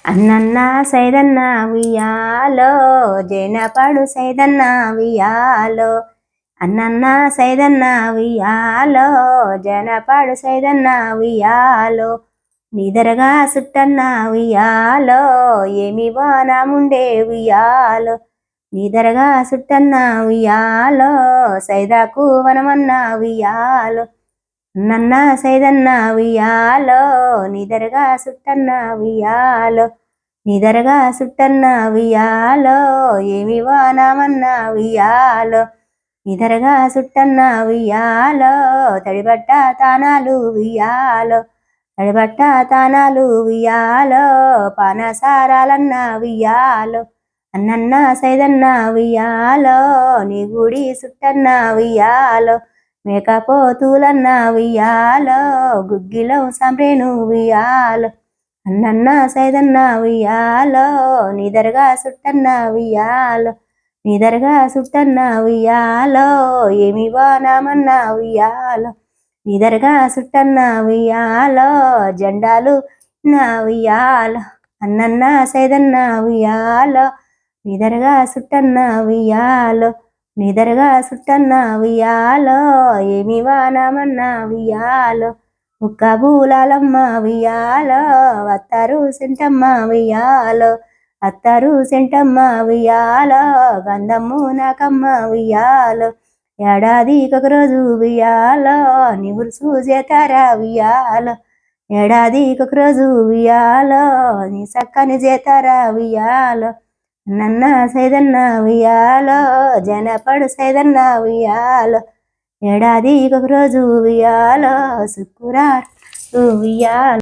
అన్నన్న సైదన్న ఉయ్యాలో జనపడు సైదన్న ఉయ్యాలో అన్నన్న సైదన్న ఉయ్యాలో జనపడు సైదన్న ఉయ్యాలో నిదరగా సుట్టన్న ఉయ్యాలో ఏమి వానముండే ఉయ్యాలో నిదరగా సుట్టన్న ఉయ్యాలో సైదాకు వనమన్న ఉయ్యాలో నన్న సైదన్న ఉయ్యాలో నిదరగా సుట్టన్న ఉయ్యాలో నిదరగా సుట్టన్న ఉయ్యాలో ఏమి వానమన్న ఉయ్యాలో నిదరగా సుట్టన్న ఉయ్యాలో తడిబట్ట తానాలు ఉయ్యాలో తడిబట్ట తానాలు ఉయ్యాలో పానసారాలన్న ఉయ్యాలో అన్నన్న సైదన్న ఉయ్యాలో నీ గుడి సుట్టన్న ఉయ్యాలో మేకపోతులన్న ఉయ్యాలో గుగ్గిలో సంబ్రేను ఉయ్యాలో అన్నన్న సైదన్న ఉయ్యాలో నిదరగా సుట్టన్న ఉయ్యాలో నిదరగా సుట్టన్న ఉయ్యాలో ఏమి వానమన్న ఉయ్యాలో నిదరగా సుట్టన్న ఉయ్యాలో జెండాలు నా ఉయ్యాలో అన్నన్న సైదన్న ఉయ్యాలో నిదరగా సుట్టన్న ఉయ్యాలో నిదరగా సుట్టన్న ఉయ్యాలో ఏమి వానమన్న ఉయ్యాలో ముక్క బూలాలమ్మ ఉయ్యాలో అత్తారు సెంటమ్మ ఉయ్యాలో అత్తారు సెంటమ్మ ఉయ్యాలో గంధము నాకమ్మ ఉయ్యాలో ఏడాదికొక రోజు ఉయ్యాలో నివురుసు చేతారా ఉయ్యాలో ఏడాదికొక రోజు ఉయ్యాలో నీ చక్కని చేతారా ఉయ్యాలో నన్న సైదన్న ఉయ్యాలో జనపడు సైదన్న ఉయ్యాలో ఏడాదికొక రోజు ఉయ్యాలో శుక్రవారం ఉయ్యాలో